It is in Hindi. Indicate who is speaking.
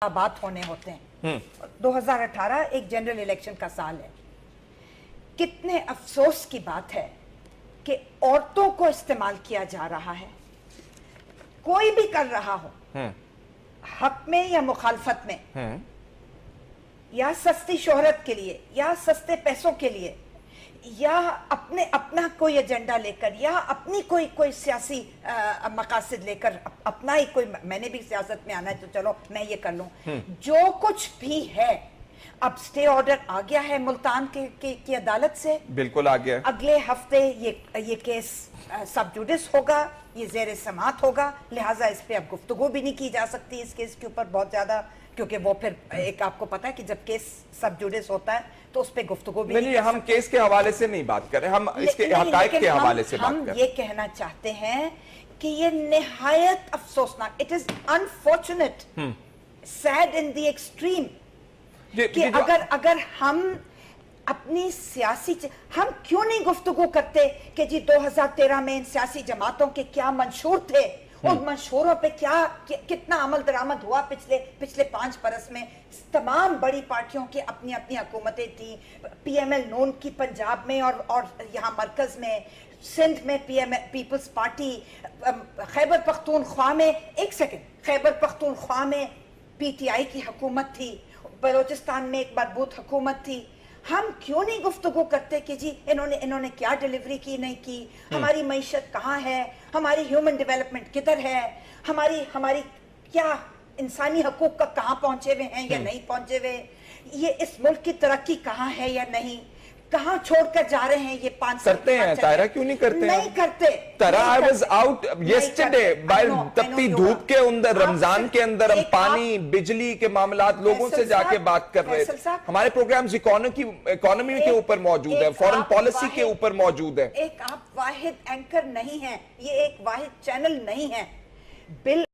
Speaker 1: बात होने होते हैं। 2018 एक जनरल इलेक्शन का साल है। कितने अफसोस की बात है कि औरतों को इस्तेमाल किया जा रहा है। कोई भी कर रहा हो, हक में या मुखालफत में, या सस्ती शोहरत के लिए या सस्ते पैसों के लिए, या अपना कोई एजेंडा लेकर, या अपनी कोई सियासी मकासद लेकर, अपना ही कोई, मैंने भी सियासत में आना है तो चलो मैं ये कर लूं। जो कुछ भी है, अब स्टे ऑर्डर आ गया है मुल्तान की अदालत से,
Speaker 2: बिल्कुल आ गया।
Speaker 1: अगले हफ्ते ये केस सब जुडिस होगा, ये जेर समात होगा, लिहाजा इस पे अब गुफ्तगू भी नहीं की जा सकती इस केस के ऊपर बहुत ज्यादा, क्योंकि वो फिर एक आपको पता है कि जब केस सब जुडिस होता है तो उस पे गुफ्तगू भी नहीं।
Speaker 2: हम केस के हवाले से नहीं बात कर रहे, हम इसके हकायक के हवाले से बात कर रहे हैं।
Speaker 1: हम ये कहना चाहते हैं कि ये निहायत अफसोसनाक, it is unfortunate, sad in the extreme, कि अगर हम अपनी सियासी, हम क्यों नहीं गुफ्तगू करते कि जी 2013 में इन सियासी जमातों के क्या मंशूर थे, उन मंशूरों पे कितना अमल दरामद हुआ पिछले 5 बरस में। तमाम बड़ी पार्टियों की अपनी अपनी हुकूमतें थी, पीएमएल नून की पंजाब में और यहाँ मरकज में, सिंध में पीपल्स पार्टी, खैबर पख्तूनख्वा में, एक सेकंड, खैबर पख्तूनख्वा में पीटीआई की हुकूमत थी, बलोचिस्तान में एक मजबूत हुकूमत थी। हम क्यों नहीं गुफ्तगू करते कि जी इन्होंने क्या डिलीवरी की, नहीं की, हमारी मईशत कहाँ है, हमारी ह्यूमन डेवलपमेंट किधर है, हमारी क्या इंसानी हकूक का कहाँ पहुंचे हुए हैं या नहीं पहुंचे हुए, ये इस मुल्क की तरक्की कहाँ है या नहीं, कहाँ छोड़कर जा रहे हैं ये 5 साल।
Speaker 2: करते हैं तायरा, क्यों नहीं करते?
Speaker 1: नहीं करते।
Speaker 2: Tara, I was out yesterday by तपती धूप के अंदर, रमजान के अंदर, हम पानी बिजली के मामलात लोगों से जाके बात कर रहे थे। हमारे प्रोग्राम्स इकोनॉमी के ऊपर मौजूद है, फॉरेन पॉलिसी के ऊपर मौजूद है।
Speaker 1: एक आप वाहिद एंकर नहीं है, ये एक वाहिद चैनल नहीं है। बिल